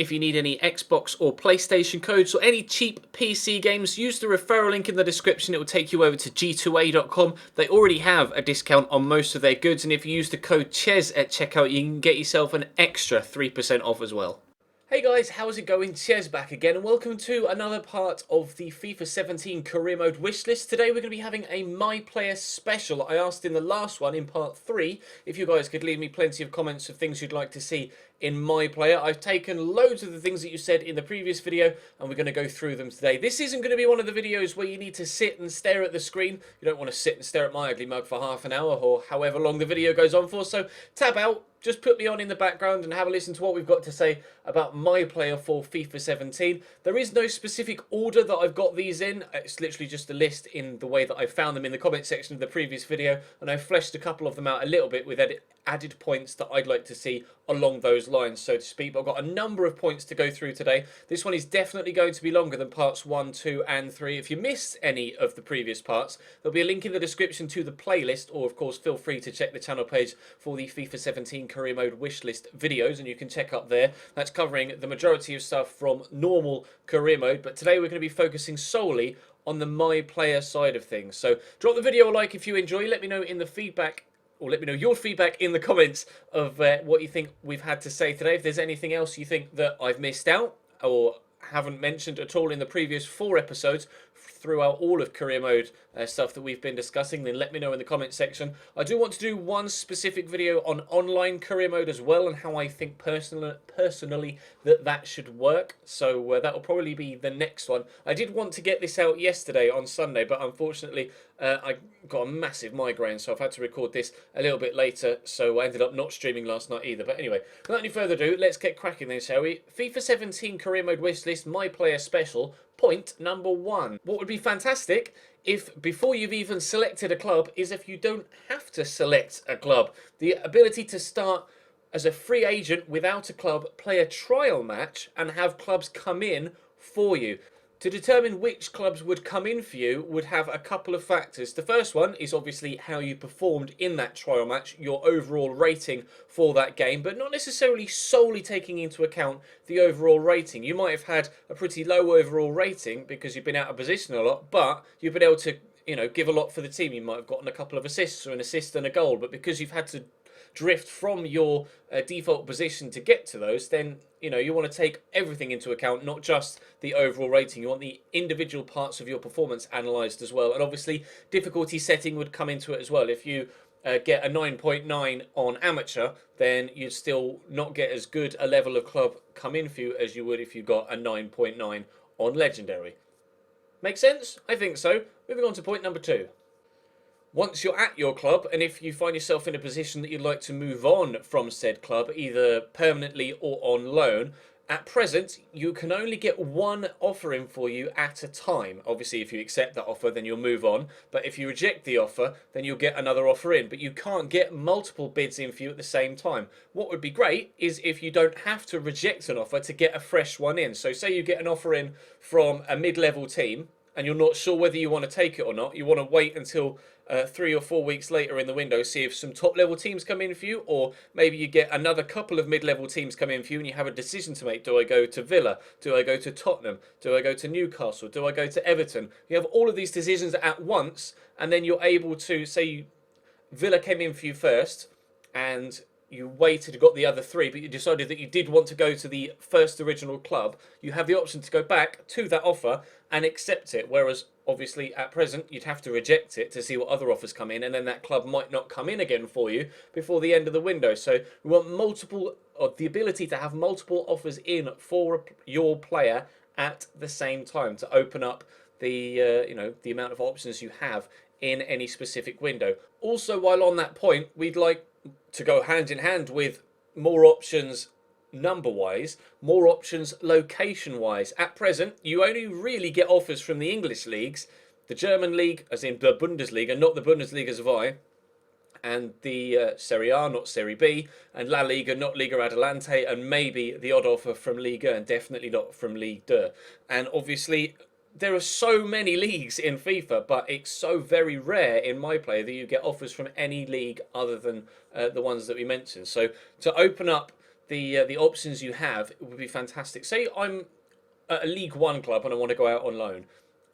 If you need any Xbox or PlayStation codes or any cheap PC games, use the referral link in the description. It will take you over to g2a.com. They already have a discount on most of their goods, and if you use the code CHES at checkout, you can get yourself an extra 3% off as well. Hey guys, how's it going? Ches back again, and welcome to another part of the FIFA 17 career mode wishlist. Today we're going to be having a My Player special. I asked in the last one, in part 3, if you guys could leave me plenty of comments of things you'd like to see in My Player. I've taken loads of the things that you said in the previous video, and we're going to go through them today. This isn't going to be one of the videos where you need to sit and stare at the screen. You don't want to sit and stare at my ugly mug for half an hour, or however long the video goes on for, so tab out. Just put me on in the background and have a listen to what we've got to say about My Player for FIFA 17. There is no specific order that I've got these in. It's literally just a list in the way that I found them in the comment section of the previous video, and I've fleshed a couple of them out a little bit with added points that I'd like to see along those lines, so to speak. But I've got a number of points to go through today. This one is definitely going to be longer than parts 1, 2 and 3. If you missed any of the previous parts, there'll be a link in the description to the playlist, or of course feel free to check the channel page for the FIFA 17 career mode wishlist videos, and you can check up there. That's covering the majority of stuff from normal career mode, but today we're going to be focusing solely on the My Player side of things. So drop the video a like if you enjoy. Let me know in the feedback, or let me know your feedback in the comments of what you think we've had to say today. If there's anything else you think that I've missed out or haven't mentioned at all in the previous 4 episodes throughout all of career mode stuff that we've been discussing, then let me know in the comment section. I do want to do one specific video on online career mode as well, and how I think personally that should work, so that will probably be the next one. I did want to get this out yesterday on Sunday, but unfortunately I got a massive migraine, so I've had to record this a little bit later, so I ended up not streaming last night either. But anyway, without any further ado, let's get cracking then, shall we? FIFA 17 career mode wishlist, My Player special. Point number 1. What would be fantastic if, before you've even selected a club, is if you don't have to select a club. The ability to start as a free agent without a club, play a trial match, and have clubs come in for you. To determine which clubs would come in for you would have a couple of factors. The first one is obviously how you performed in that trial match, your overall rating for that game, but not necessarily solely taking into account the overall rating. You might have had a pretty low overall rating because you've been out of position a lot, but you've been able to, give a lot for the team. You might have gotten a couple of assists, or an assist and a goal, but because you've had to drift from your default position to get to those, then you want to take everything into account, not just the overall rating. You want the individual parts of your performance analysed as well, and obviously difficulty setting would come into it as well. If you get a 9.9 on amateur, then you'd still not get as good a level of club come in for you as you would if you got a 9.9 on legendary. Make sense? I think so. Moving on to point number 2. Once you're at your club, and if you find yourself in a position that you'd like to move on from said club, either permanently or on loan, at present, you can only get one offer in for you at a time. Obviously, if you accept that offer, then you'll move on. But if you reject the offer, then you'll get another offer in. But you can't get multiple bids in for you at the same time. What would be great is if you don't have to reject an offer to get a fresh one in. So say you get an offer in from a mid-level team, and you're not sure whether you want to take it or not. You want to wait until 3 or 4 weeks later in the window, see if some top-level teams come in for you, or maybe you get another couple of mid-level teams come in for you, and you have a decision to make. Do I go to Villa? Do I go to Tottenham? Do I go to Newcastle? Do I go to Everton? You have all of these decisions at once, and then you're able to, say Villa came in for you first, and you waited, got the other 3, but you decided that you did want to go to the first original club. You have the option to go back to that offer and accept it, whereas obviously at present you'd have to reject it to see what other offers come in, and then that club might not come in again for you before the end of the window. So we want the ability to have multiple offers in for your player at the same time, to open up the the amount of options you have in any specific window. Also, while on that point, we'd like to go hand in hand with more options number-wise, more options location-wise. At present, you only really get offers from the English leagues, the German league, as in the Bundesliga, not the Bundesliga 2, and the Serie A, not Serie B, and La Liga, not Liga Adelante, and maybe the odd offer from Liga, and definitely not from Ligue 2. And obviously, there are so many leagues in FIFA, but it's so very rare in My Player that you get offers from any league other than the ones that we mentioned. So to open up the options you have would be fantastic. Say I'm at a League One club and I want to go out on loan.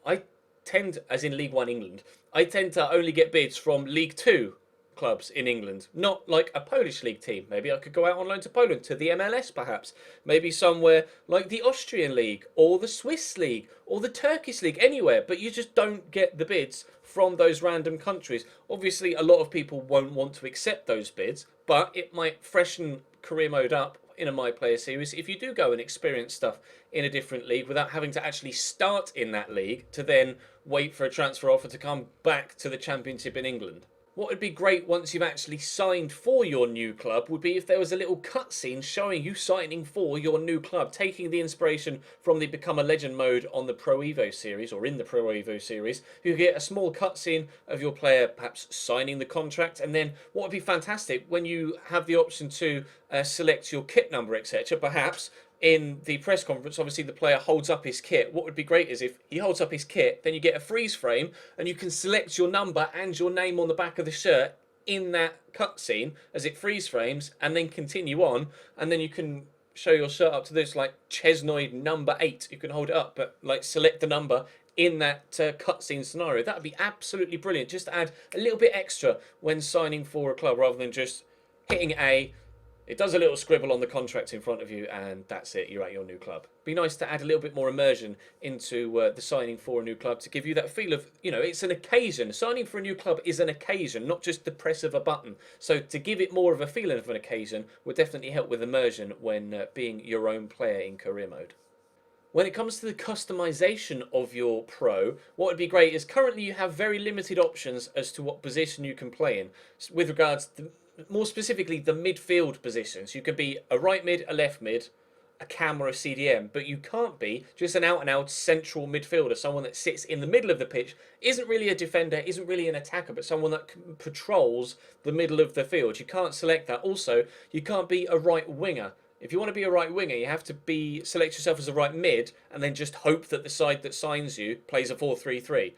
I tend, as in League One England, I tend to only get bids from League Two clubs in England, not like a Polish league team. Maybe I could go out on loan to Poland, to the MLS perhaps. Maybe somewhere like the Austrian league or the Swiss league or the Turkish league, anywhere. But you just don't get the bids from those random countries. Obviously, a lot of people won't want to accept those bids, but it might freshen career mode up in a My Player series if you do go and experience stuff in a different league without having to actually start in that league to then wait for a transfer offer to come back to the Championship in England. What would be great once you've actually signed for your new club would be if there was a little cutscene showing you signing for your new club, taking the inspiration from the Become a Legend mode on the Pro Evo series, or in the Pro Evo series. You get a small cutscene of your player perhaps signing the contract, and then what would be fantastic when you have the option to select your kit number, etc. Perhaps in the press conference, obviously the player holds up his kit. What would be great is if he holds up his kit, then you get a freeze frame and you can select your number and your name on the back of the shirt in that cutscene as it freeze frames, and then continue on, and then you can show your shirt up to this like Chesnoid number 8. You can hold it up, but like select the number in that cutscene scenario. That would be absolutely brilliant. Just to add a little bit extra when signing for a club, rather than just hitting A. It does a little scribble on the contract in front of you, and that's it. You're at your new club. Be nice to add a little bit more immersion into the signing for a new club to give you that feel of, it's an occasion. Signing for a new club is an occasion, not just the press of a button. So to give it more of a feeling of an occasion would definitely help with immersion when being your own player in career mode. When it comes to the customization of your pro, what would be great is currently you have very limited options as to what position you can play in. With regards to, more specifically, the midfield positions. You can be a right mid, a left mid, a cam or a CDM, but you can't be just an out-and-out central midfielder, someone that sits in the middle of the pitch, isn't really a defender, isn't really an attacker, but someone that patrols the middle of the field. You can't select that. Also, you can't be a right winger. If you want to be a right winger, you have to select yourself as a right mid and then just hope that the side that signs you plays a 4-3-3.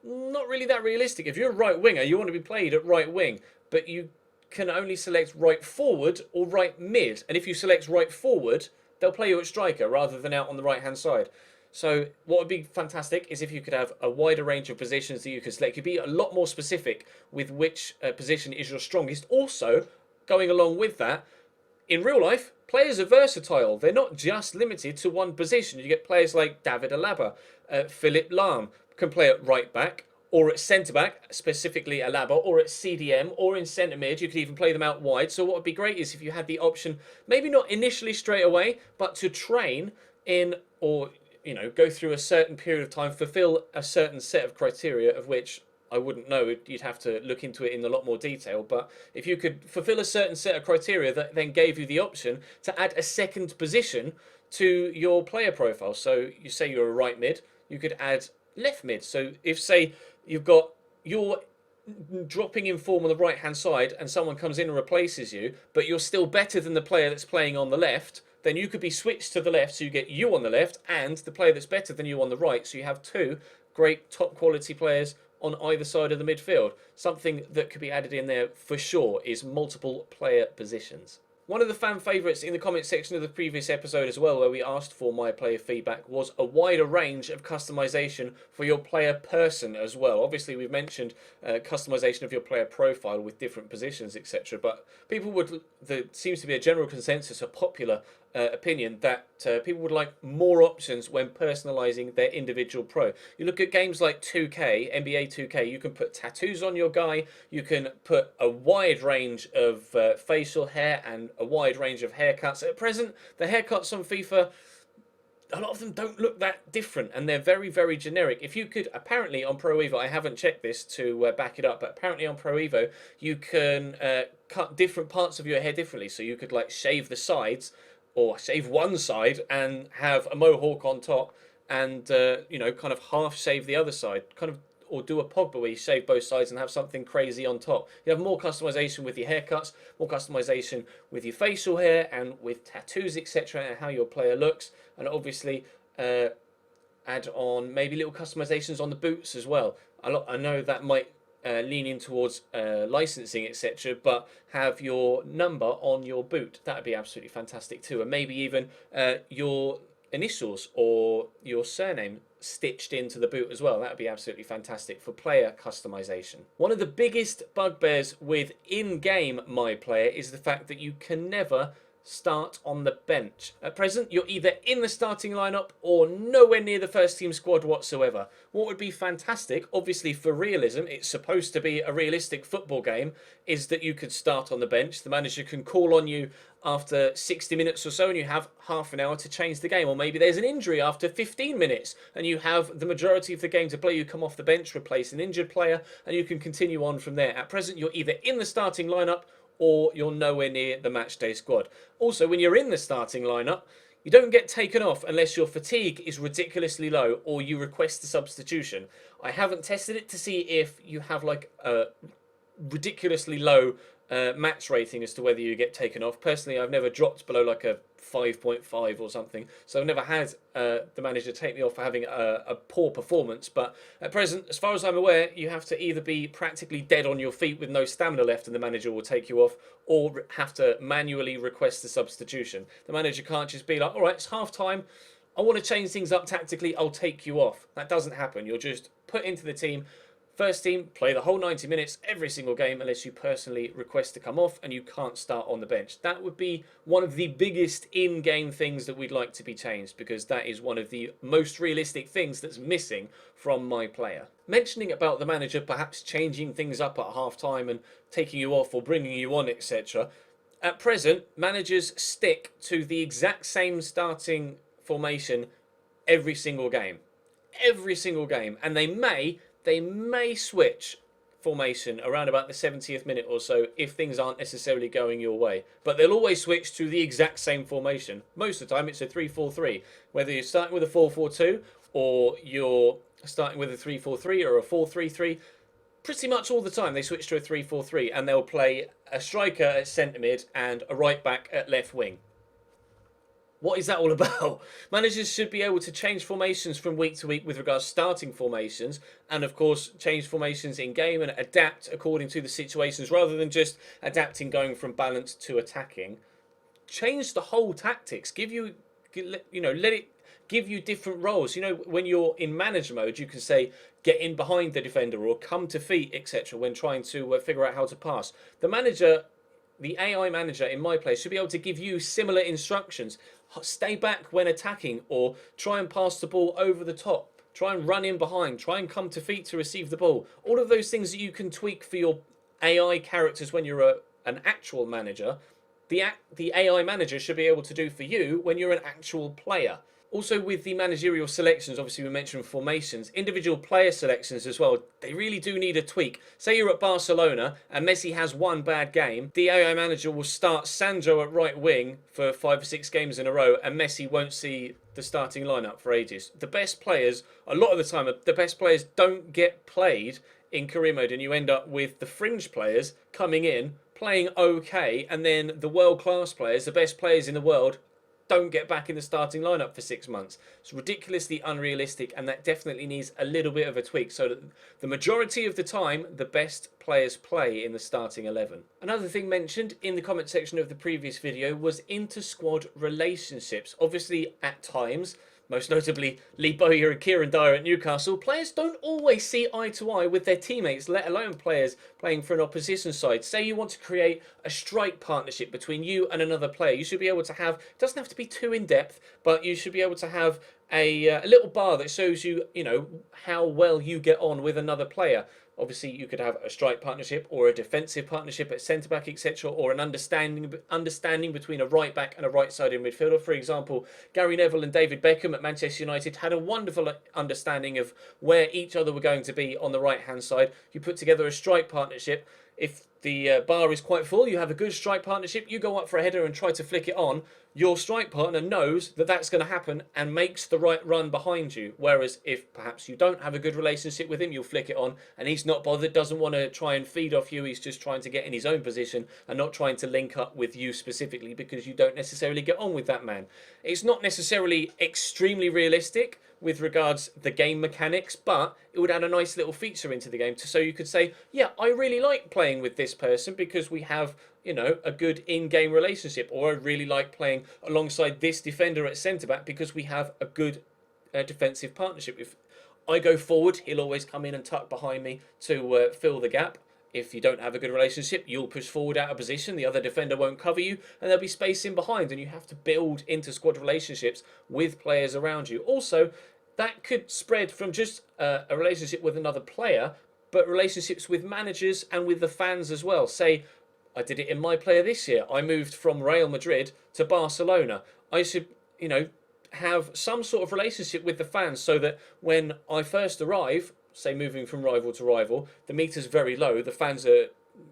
Not really that realistic. If you're a right winger, you want to be played at right wing, but you can only select right forward or right mid. And if you select right forward, they'll play you at striker rather than out on the right-hand side. So what would be fantastic is if you could have a wider range of positions that you could select. You'd be a lot more specific with which position is your strongest. Also, going along with that, in real life, players are versatile. They're not just limited to one position. You get players like David Alaba, Philip Lahm can play at right back, or at centre-back, specifically Alaba, or at CDM, or in centre-mid. You could even play them out wide. So what would be great is if you had the option, maybe not initially straight away, but to train in, or, go through a certain period of time, fulfill a certain set of criteria, of which I wouldn't know. You'd have to look into it in a lot more detail. But if you could fulfill a certain set of criteria that then gave you the option to add a second position to your player profile. So you say you're a right mid, you could add left mid. So if, say, you've got you're dropping in form on the right hand side and someone comes in and replaces you, but you're still better than the player that's playing on the left, then you could be switched to the left, so you get you on the left and the player that's better than you on the right. So you have two great top quality players on either side of the midfield. Something that could be added in there for sure is multiple player positions. One of the fan favourites in the comment section of the previous episode as well, where we asked for my player feedback, was a wider range of customization for your player person as well. Obviously, we've mentioned customization of your player profile with different positions, etc. But there seems to be a general consensus, a popular opinion, that people would like more options when personalising their individual pro. You look at games like 2K, NBA 2K, you can put tattoos on your guy, you can put a wide range of facial hair and a wide range of haircuts. At present, the haircuts on FIFA, a lot of them don't look that different, and they're very, very generic. If you could, apparently on Pro Evo, I haven't checked this to back it up, but apparently on Pro Evo, you can cut different parts of your hair differently. So you could like shave the sides, or shave one side and have a mohawk on top, and kind of half shave the other side, or do a Pogba where you shave both sides and have something crazy on top. You have more customization with your haircuts, more customization with your facial hair and with tattoos, etc., and how your player looks, and obviously add on maybe little customizations on the boots as well. I know that might leaning towards licensing, etc., but have your number on your boot. That would be absolutely fantastic too. And maybe even your initials or your surname stitched into the boot as well. That would be absolutely fantastic for player customization. One of the biggest bugbears with in-game My Player is the fact that you can never start on the bench. At present, you're either in the starting lineup or nowhere near the first team squad whatsoever. What would be fantastic, obviously for realism, it's supposed to be a realistic football game, is that you could start on the bench. The manager can call on you after 60 minutes or so and you have half an hour to change the game. Or maybe there's an injury after 15 minutes and you have the majority of the game to play. You come off the bench, replace an injured player, and you can continue on from there. At present, you're either in the starting lineup or you're nowhere near the matchday squad. Also, when you're in the starting lineup, you don't get taken off unless your fatigue is ridiculously low or you request a substitution. I haven't tested it to see if you have like a ridiculously low match rating as to whether you get taken off. Personally, I've never dropped below like a 5.5 or something, so I've never had the manager take me off for having a poor performance. But at present, as far as I'm aware, you have to either be practically dead on your feet with no stamina left and the manager will take you off, or have to manually request a substitution. The manager can't just be like, all right, it's half time, I want to change things up tactically, I'll take you off. That doesn't happen. You're just put into the team. First team, play the whole 90 minutes every single game unless you personally request to come off, and you can't start on the bench. That would be one of the biggest in-game things that we'd like to be changed, because that is one of the most realistic things that's missing from My Player. Mentioning about the manager perhaps changing things up at half-time and taking you off or bringing you on, etc. At present, managers stick to the exact same starting formation every single game. Every single game. And they may switch formation around about the 70th minute or so if things aren't necessarily going your way. But they'll always switch to the exact same formation. Most of the time it's a 3-4-3. Whether you're starting with a 4-4-2 or you're starting with a 3-4-3 or a 4-3-3, pretty much all the time they switch to a 3-4-3 and they'll play a striker at centre mid and a right back at left wing. What is that all about? Managers should be able to change formations from week to week with regards to starting formations, and of course change formations in game and adapt according to the situations rather than just adapting going from balance to attacking. Change the whole tactics. Let it give you different roles. When you're in manager mode, you can say get in behind the defender or come to feet, etc. when trying to figure out how to pass. The AI manager in My Place should be able to give you similar instructions. Stay back when attacking, or try and pass the ball over the top. Try and run in behind. Try and come to feet to receive the ball. All of those things that you can tweak for your AI characters when you're an actual manager, the AI manager should be able to do for you when you're an actual player. Also, with the managerial selections, obviously we mentioned formations, individual player selections as well, they really do need a tweak. Say you're at Barcelona and Messi has one bad game, the AI manager will start Sandro at right wing for 5 or 6 games in a row and Messi won't see the starting lineup for ages. The best players, a lot of the time, the best players don't get played in career mode, and you end up with the fringe players coming in, playing okay, and then the world-class players, the best players in the world, don't get back in the starting lineup for 6 months. It's ridiculously unrealistic, and that definitely needs a little bit of a tweak so that the majority of the time the best players play in the starting 11. Another thing mentioned in the comment section of the previous video was inter-squad relationships. Obviously, at times, most notably Lee Bowyer and Kieran Dyer at Newcastle, players don't always see eye to eye with their teammates, let alone players playing for an opposition side. Say you want to create a strike partnership between you and another player. You should be able to have, it doesn't have to be too in-depth, but you should be able to have a little bar that shows you, how well you get on with another player. Obviously, you could have a strike partnership or a defensive partnership at centre-back, etc., or an understanding between a right-back and a right-sided midfielder. For example, Gary Neville and David Beckham at Manchester United had a wonderful understanding of where each other were going to be on the right-hand side. You put together a strike partnership. If the bar is quite full, you have a good strike partnership, you go up for a header and try to flick it on, your strike partner knows that that's going to happen and makes the right run behind you. Whereas if perhaps you don't have a good relationship with him, you'll flick it on and he's not bothered, doesn't want to try and feed off you, he's just trying to get in his own position and not trying to link up with you specifically because you don't necessarily get on with that man. It's not necessarily extremely realistic, with regards the game mechanics, but it would add a nice little feature into the game so you could say, yeah, I really like playing with this person because we have, you know, a good in-game relationship, or I really like playing alongside this defender at centre-back because we have a good defensive partnership. If I go forward, he'll always come in and tuck behind me to fill the gap. If you don't have a good relationship, you'll push forward out of position, the other defender won't cover you, and there'll be space in behind, and you have to build inter-squad relationships with players around you. Also, that could spread from just a relationship with another player, but relationships with managers and with the fans as well. Say, I did it in my player this year. I moved from Real Madrid to Barcelona. I should, you know, have some sort of relationship with the fans so that when I first arrive, say moving from rival to rival, the meter's very low. The fans are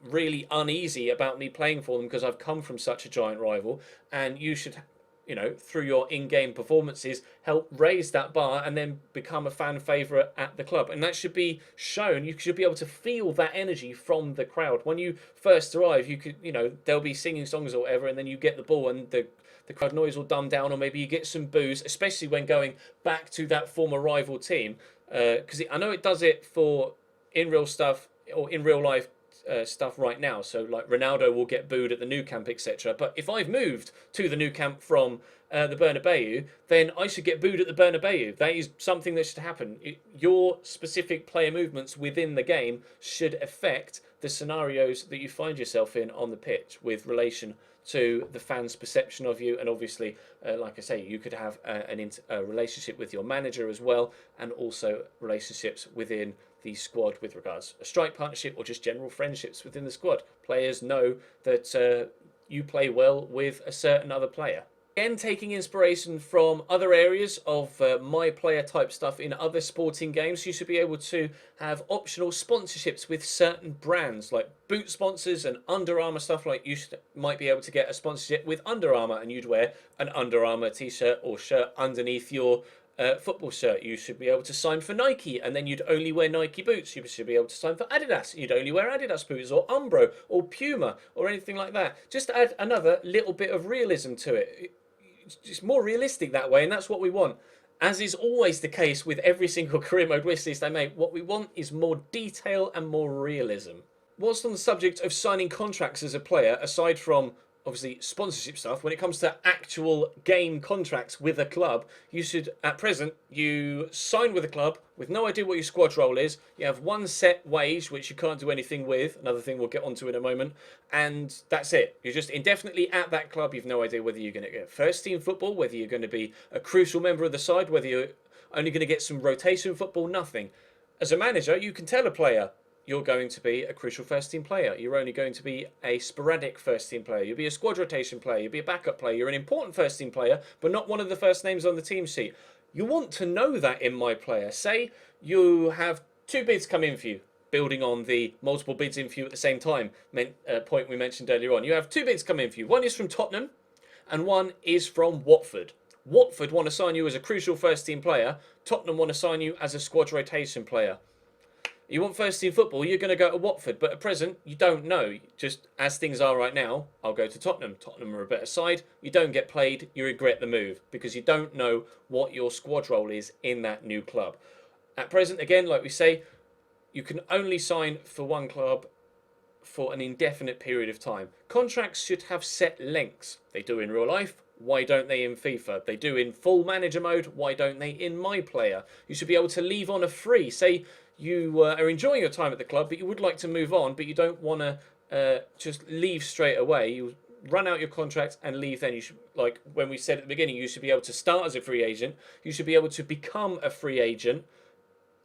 really uneasy about me playing for them because I've come from such a giant rival, and you should, you know, through your in-game performances, help raise that bar and then become a fan favourite at the club. And that should be shown. You should be able to feel that energy from the crowd. When you first arrive, you could, you know, they'll be singing songs or whatever, and then you get the ball and the crowd noise will dumb down, or maybe you get some boos, especially when going back to that former rival team. Because I know it does it for in real stuff or in real life stuff right now. So like Ronaldo will get booed at the Nou Camp, etc. But if I've moved to the Nou Camp from the Bernabeu, then I should get booed at the Bernabeu. That is something that should happen. Your specific player movements within the game should affect the scenarios that you find yourself in on the pitch with relation to the fans' perception of you. And obviously, like I say, you could have a relationship with your manager as well, and also relationships within the squad with regards a strike partnership or just general friendships within the squad. Players know that you play well with a certain other player. Again, taking inspiration from other areas of my player type stuff in other sporting games, you should be able to have optional sponsorships with certain brands, like boot sponsors and Under Armour stuff. Like you might be able to get a sponsorship with Under Armour, and you'd wear an Under Armour t-shirt or shirt underneath your football shirt. You should be able to sign for Nike, and then you'd only wear Nike boots. You should be able to sign for Adidas. You'd only wear Adidas boots, or Umbro, or Puma, or anything like that. Just to add another little bit of realism to it. It's more realistic that way, and that's what we want. As is always the case with every single career mode wishlist I make, what we want is more detail and more realism. Whilst on the subject of signing contracts as a player, aside from obviously sponsorship stuff, when it comes to actual game contracts with a club, you should, at present, you sign with a club with no idea what your squad role is. You have one set wage, which you can't do anything with, another thing we'll get onto in a moment, and that's it. You're just indefinitely at that club. You've no idea whether you're going to get first team football, whether you're going to be a crucial member of the side, whether you're only going to get some rotation football, nothing. As a manager, you can tell a player, you're going to be a crucial first team player. You're only going to be a sporadic first team player. You'll be a squad rotation player. You'll be a backup player. You're an important first team player, but not one of the first names on the team sheet. You want to know that in my player. Say you have 2 bids come in for you, building on the multiple bids in for you at the same time point we mentioned earlier on. You have 2 bids come in for you. One is from Tottenham and one is from Watford. Watford want to sign you as a crucial first team player. Tottenham want to sign you as a squad rotation player. You want first team football, you're going to go to Watford, but at present, you don't know. Just as things are right now, I'll go to Tottenham. Tottenham are a better side. You don't get played, you regret the move, because you don't know what your squad role is in that new club. At present, again, like we say, you can only sign for one club for an indefinite period of time. Contracts should have set lengths. They do in real life. Why don't they in FIFA? They do in full manager mode. Why don't they in my player? You should be able to leave on a free. Say you are enjoying your time at the club, but you would like to move on, but you don't want to just leave straight away. You run out your contract and leave then. You should, like when we said at the beginning, you should be able to start as a free agent. You should be able to become a free agent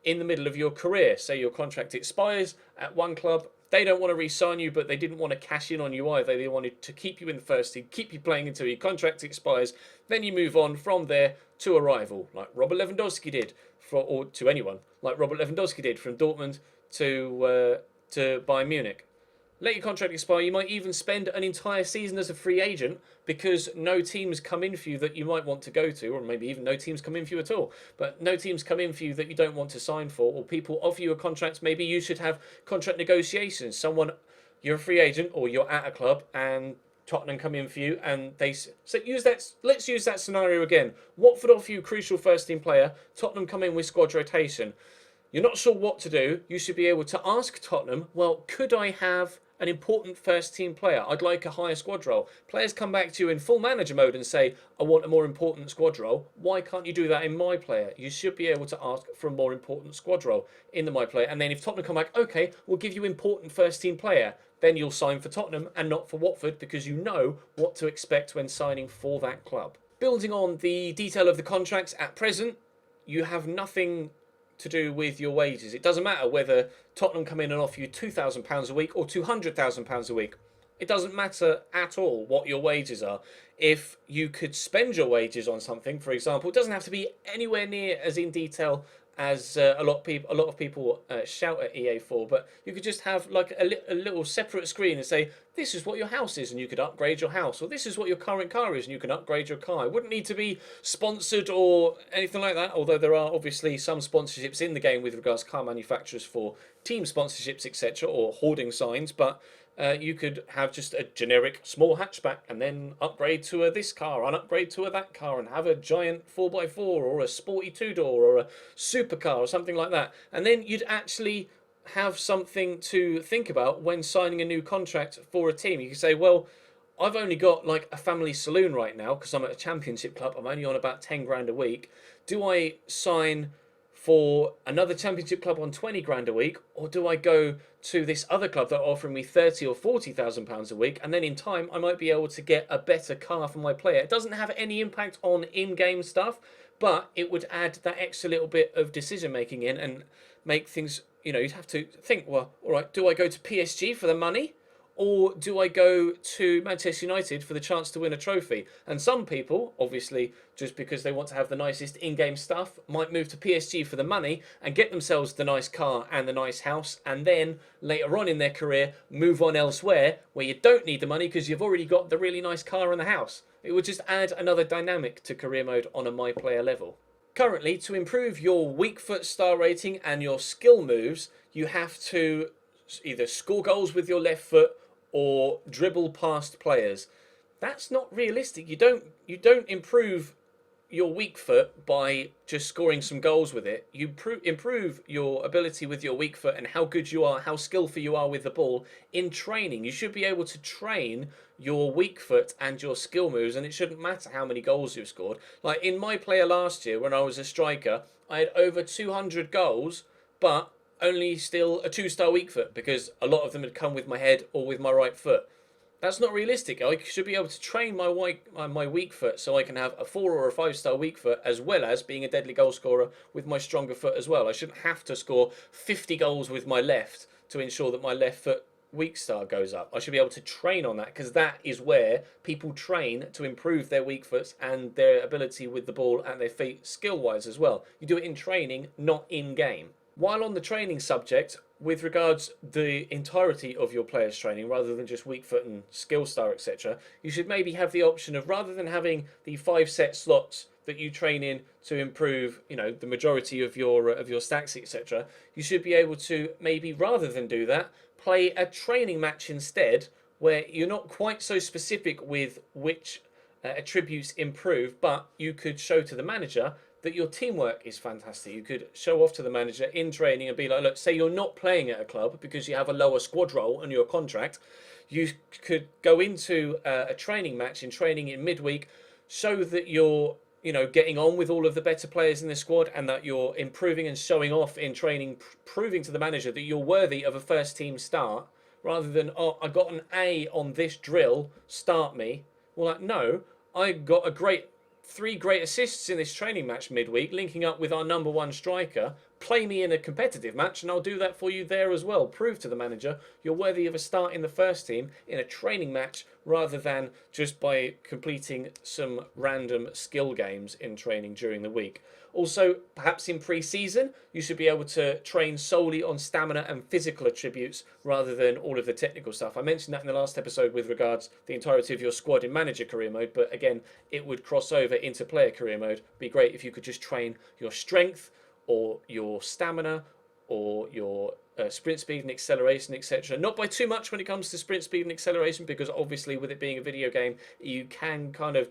in the middle of your career. Say your contract expires at one club. They don't want to re-sign you, but they didn't want to cash in on you either. They wanted to keep you in the first team, keep you playing until your contract expires. Then you move on from there to a rival, like Robert Lewandowski did, or to anyone, like Robert Lewandowski did from Dortmund to Bayern Munich. Let your contract expire. You might even spend an entire season as a free agent because no teams come in for you that you might want to go to, or maybe even no teams come in for you at all. But no teams come in for you that you don't want to sign for, or people offer you a contract. Maybe you should have contract negotiations. You're a free agent or you're at a club and Tottenham come in for you and let's use that scenario again. Watford offer you crucial first team player. Tottenham come in with squad rotation. You're not sure what to do. You should be able to ask Tottenham, well, could I have an important first team player? I'd like a higher squad role. Players come back to you in full manager mode and say, I want a more important squad role. Why can't you do that in my player? You should be able to ask for a more important squad role in the my player. And then if Tottenham come back, okay, we'll give you important first team player. Then you'll sign for Tottenham and not for Watford because you know what to expect when signing for that club. Building on the detail of the contracts at present, you have nothing to do with your wages. It doesn't matter whether Tottenham come in and offer you £2,000 a week or £200,000 a week. It doesn't matter at all what your wages are. If you could spend your wages on something, for example, it doesn't have to be anywhere near as in detail as a lot of people shout at EA for, but you could just have like a little separate screen and say, this is what your house is, and you could upgrade your house, or this is what your current car is, and you can upgrade your car. It wouldn't need to be sponsored or anything like that, although there are obviously some sponsorships in the game with regards to car manufacturers for team sponsorships, etc., or hoarding signs, but you could have just a generic small hatchback and then upgrade to this car and upgrade to that car and have a giant 4x4 or a sporty two-door or a supercar or something like that. And then you'd actually have something to think about when signing a new contract for a team. You can say, well, I've only got like a family saloon right now because I'm at a championship club. I'm only on about 10 grand a week. Do I sign for another championship club on 20 grand a week, or do I go to this other club that are offering me 30 or 40,000 pounds a week, and then in time I might be able to get a better car for my player? It doesn't have any impact on in-game stuff, but it would add that extra little bit of decision making in and make things, you'd have to think, well, all right, do I go to PSG for the money? Or do I go to Manchester United for the chance to win a trophy? And some people, obviously, just because they want to have the nicest in-game stuff, might move to PSG for the money and get themselves the nice car and the nice house, and then later on in their career move on elsewhere where you don't need the money because you've already got the really nice car and the house. It would just add another dynamic to career mode on a my player level. Currently, to improve your weak foot star rating and your skill moves, you have to either score goals with your left foot or dribble past players. That's not realistic. You don't improve your weak foot by just scoring some goals with it. You improve your ability with your weak foot and how good you are, how skillful you are with the ball in training. You should be able to train your weak foot and your skill moves, and it shouldn't matter how many goals you've scored. Like in my player last year when I was a striker, I had over 200 goals, but only still a 2-star weak foot because a lot of them had come with my head or with my right foot. That's not realistic. I should be able to train my weak foot so I can have a 4 or a 5-star weak foot as well as being a deadly goal scorer with my stronger foot as well. I shouldn't have to score 50 goals with my left to ensure that my left foot weak star goes up. I should be able to train on that because that is where people train to improve their weak foots and their ability with the ball and their feet skill-wise as well. You do it in training, not in-game. While on the training subject, with regards the entirety of your players' training, rather than just weak foot and skill star, etc., you should maybe have the option of, rather than having the 5 set slots that you train in to improve, the majority of your stacks, etc., you should be able to maybe, rather than do that, play a training match instead, where you're not quite so specific with which attributes improve, but you could show to the manager that your teamwork is fantastic. You could show off to the manager in training and be like, look, say you're not playing at a club because you have a lower squad role on your contract. You could go into a training match in training in midweek, show that you're getting on with all of the better players in the squad and that you're improving and showing off in training, proving to the manager that you're worthy of a first team start, rather than, oh, I got an A on this drill, start me. Well, like, no, I got 3 great assists in this training match midweek, linking up with our number 1 striker. Play me in a competitive match and I'll do that for you there as well. Prove to the manager you're worthy of a start in the first team in a training match rather than just by completing some random skill games in training during the week. Also, perhaps in pre-season, you should be able to train solely on stamina and physical attributes rather than all of the technical stuff. I mentioned that in the last episode with regards to the entirety of your squad in manager career mode, but again, it would cross over into player career mode. It'd be great if you could just train your strength or your stamina or your sprint speed and acceleration, etc. Not by too much when it comes to sprint speed and acceleration, because obviously with it being a video game, you can kind of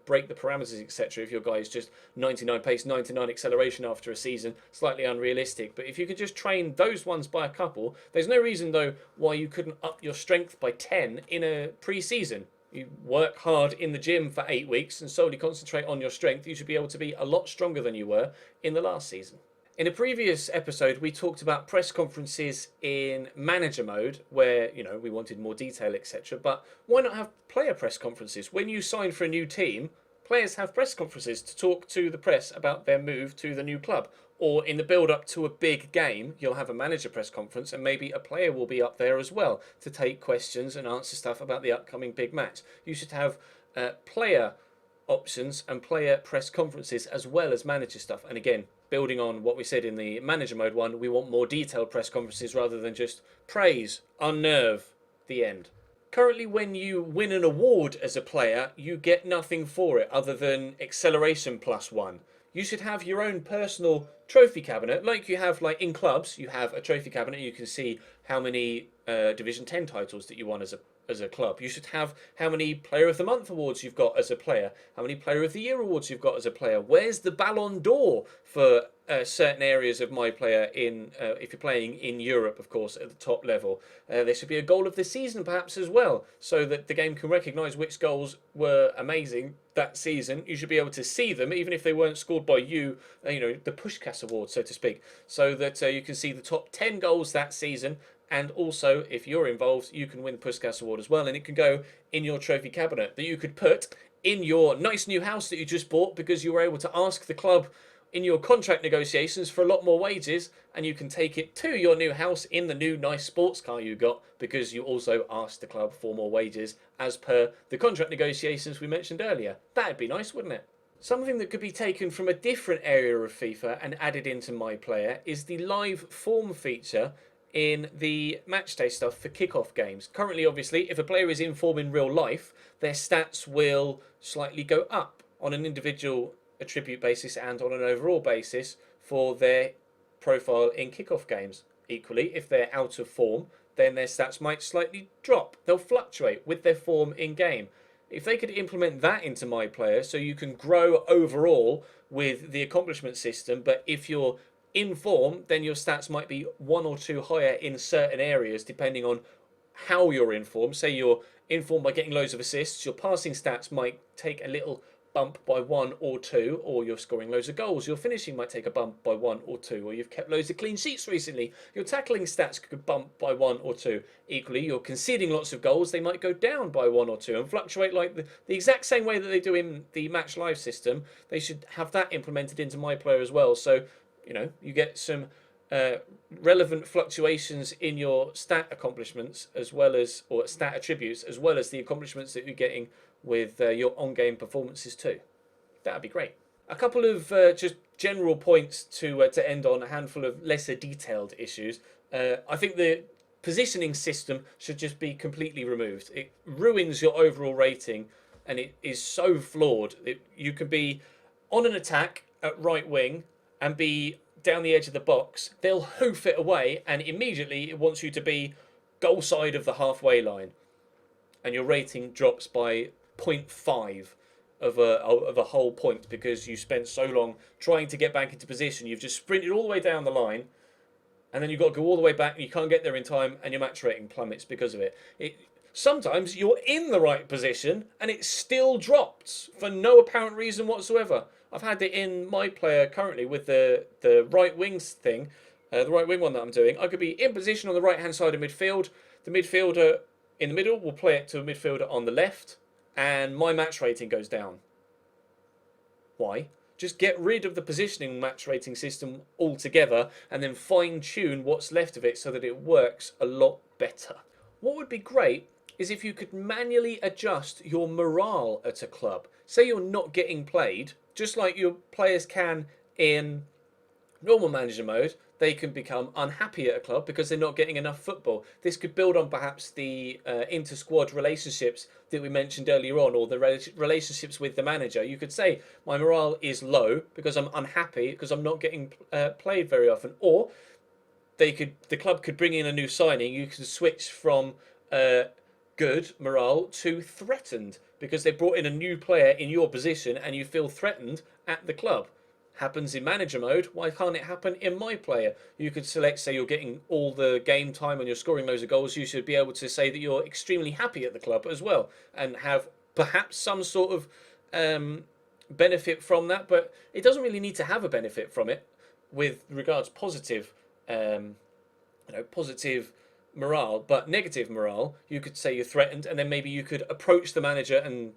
break the parameters, etc. If your guy is just 99 pace, 99 acceleration after a season, slightly unrealistic. But if you could just train those ones by a couple, there's no reason though why you couldn't up your strength by 10 in a pre-season. You work hard in the gym for 8 weeks and solely concentrate on your strength, you should be able to be a lot stronger than you were in the last season. In a previous episode, we talked about press conferences in manager mode, where, you know, we wanted more detail, etc. But why not have player press conferences? When you sign for a new team, players have press conferences to talk to the press about their move to the new club. Or in the build-up to a big game, you'll have a manager press conference, and maybe a player will be up there as well to take questions and answer stuff about the upcoming big match. You should have player options and player press conferences as well as manager stuff. And again, building on what we said in the manager mode one, we want more detailed press conferences rather than just praise, unnerve, the end. Currently, when you win an award as a player, you get nothing for it other than acceleration +1. You should have your own personal trophy cabinet, like you have like in clubs. You have a trophy cabinet. You can see how many Division 10 titles that you won as a club. You should have how many Player of the Month awards you've got as a player, how many Player of the Year awards you've got as a player. Where's the Ballon d'Or for certain areas of my player in if you're playing in Europe, of course, at the top level. There should be a goal of the season perhaps as well, so that the game can recognise which goals were amazing that season. You should be able to see them, even if they weren't scored by you, you know, the Pushkas award, so to speak, so that you can see the top 10 goals that season. And also, if you're involved, you can win the Pushkas Award as well, and it can go in your trophy cabinet that you could put in your nice new house that you just bought because you were able to ask the club in your contract negotiations for a lot more wages, and you can take it to your new house in the new nice sports car you got because you also asked the club for more wages as per the contract negotiations we mentioned earlier. That'd be nice, wouldn't it? Something that could be taken from a different area of FIFA and added into My Player is the live form feature in the matchday stuff for kickoff games. Currently, obviously, if a player is in form in real life, their stats will slightly go up on an individual attribute basis and on an overall basis for their profile in kickoff games. Equally, if they're out of form, then their stats might slightly drop. They'll fluctuate with their form in game. If they could implement that into My Player so you can grow overall with the accomplishment system, but if you're in form, then your stats might be 1 or 2 higher in certain areas depending on how you're in form. Say you're in form by getting loads of assists, your passing stats might take a little bump by 1 or 2, or you're scoring loads of goals, your finishing might take a bump by 1 or 2, or you've kept loads of clean sheets recently, your tackling stats could bump by 1 or 2. Equally, you're conceding lots of goals, they might go down by 1 or 2 and fluctuate like the exact same way that they do in the Match Live system. They should have that implemented into My Player as well, so you know, you get some relevant fluctuations in your stat accomplishments as well as, or stat attributes, as well as the accomplishments that you're getting with your on-game performances too. That'd be great. A couple of just general points to end on, a handful of lesser detailed issues. I think the positioning system should just be completely removed. It ruins your overall rating and it is so flawed. You could be on an attack at right wing and be down the edge of the box, they'll hoof it away, and immediately it wants you to be goal side of the halfway line, and your rating drops by 0.5 of a whole point because you spent so long trying to get back into position. You've just sprinted all the way down the line, and then you've got to go all the way back, and you can't get there in time, and your match rating plummets because of it. Sometimes you're in the right position, and it still drops for no apparent reason whatsoever. I've had it in My Player currently with the right wings thing, the right wing one that I'm doing. I could be in position on the right hand side of midfield. The midfielder in the middle will play it to a midfielder on the left, and my match rating goes down. Why? Just get rid of the positioning match rating system altogether and then fine tune what's left of it so that it works a lot better. What would be great is if you could manually adjust your morale at a club. Say you're not getting played, just like your players can in normal manager mode, they can become unhappy at a club because they're not getting enough football. This could build on perhaps the inter-squad relationships that we mentioned earlier on, or the relationships with the manager. You could say, my morale is low because I'm unhappy because I'm not getting played very often. Or the club could bring in a new signing. You can switch from good morale to threatened because they brought in a new player in your position and you feel threatened at the club. Happens in manager mode. Why can't it happen in my player? You could select, say you're getting all the game time and you're scoring loads of goals. You should be able to say that you're extremely happy at the club as well and have perhaps some sort of benefit from that. But it doesn't really need to have a benefit from it with regards positive, positive morale, but negative morale. You could say you're threatened, and then maybe you could approach the manager and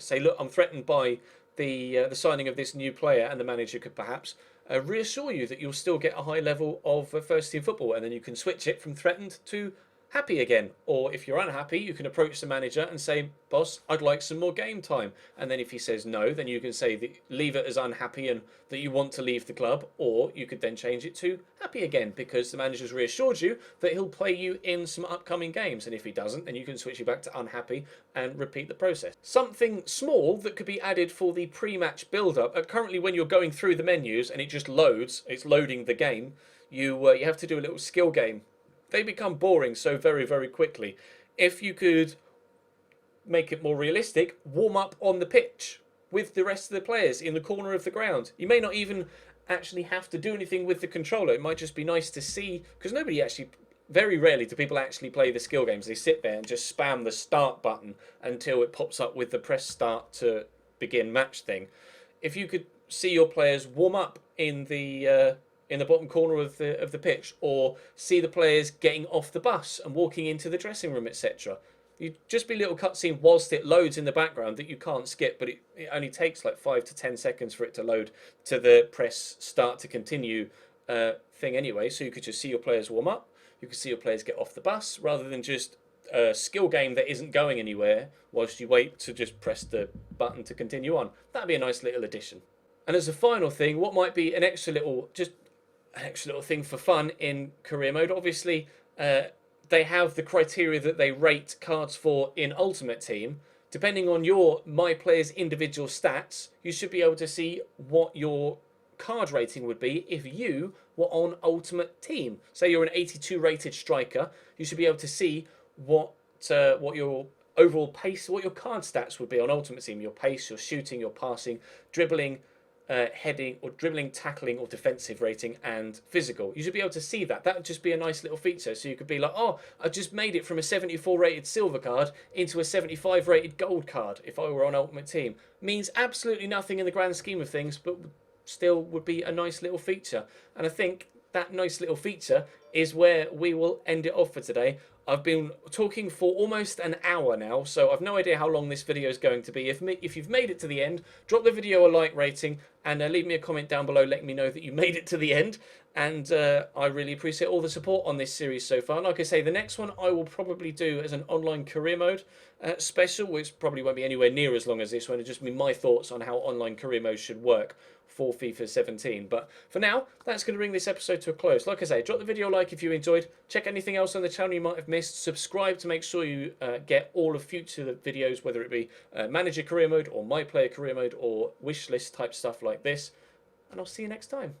say, "Look, I'm threatened by the signing of this new player," and the manager could perhaps reassure you that you'll still get a high level of first team football, and then you can switch it from threatened to happy again. Or if you're unhappy, you can approach the manager and say, "Boss, I'd like some more game time." And then if he says no, then you can say that leave it as unhappy and that you want to leave the club, or you could then change it to happy again because the manager's reassured you that he'll play you in some upcoming games. And if he doesn't, then you can switch you back to unhappy and repeat the process. Something small that could be added for the pre-match build-up. Currently, when you're going through the menus and it just loads, it's loading the game, you have to do a little skill game. They become boring so very, very quickly. If you could make it more realistic, warm up on the pitch with the rest of the players in the corner of the ground. You may not even actually have to do anything with the controller. It might just be nice to see, because very rarely do people actually play the skill games. They sit there and just spam the start button until it pops up with the press start to begin match thing. If you could see your players warm up in the bottom corner of the pitch, or see the players getting off the bus and walking into the dressing room, etc. You'd just be a little cutscene whilst it loads in the background that you can't skip, but it only takes like 5 to 10 seconds for it to load to the press start to continue thing anyway. So you could just see your players warm up, you could see your players get off the bus, rather than just a skill game that isn't going anywhere whilst you wait to just press the button to continue on. That'd be a nice little addition. And as a final thing, what might be an extra little thing for fun in career mode? Obviously, they have the criteria that they rate cards for in Ultimate Team. Depending on my player's individual stats, you should be able to see what your card rating would be if you were on Ultimate Team. Say you're an 82 rated striker, you should be able to see what your overall pace, what your card stats would be on Ultimate Team. Your pace, your shooting, your passing, dribbling, heading or dribbling, tackling or defensive rating, and physical. You should be able to see that. That would just be a nice little feature. So you could be like, oh, I just made it from a 74 rated silver card into a 75 rated gold card if I were on Ultimate Team. Means absolutely nothing in the grand scheme of things, but still would be a nice little feature. And I think that nice little feature is where we will end it off for today. I've been talking for almost an hour now, so I've no idea how long this video is going to be. If you've made it to the end, drop the video a like rating and leave me a comment down below letting me know that you made it to the end. And I really appreciate all the support on this series so far. Like I say, the next one I will probably do as an online career mode special, which probably won't be anywhere near as long as this one. It'll just be my thoughts on how online career mode should work for FIFA 17. But for now, that's going to bring this episode to a close. Like I say, drop the video a like if you enjoyed. Check anything else on the channel you might have missed. Subscribe to make sure you get all of future videos, whether it be manager career mode or my player career mode or wishlist type stuff like this. And I'll see you next time.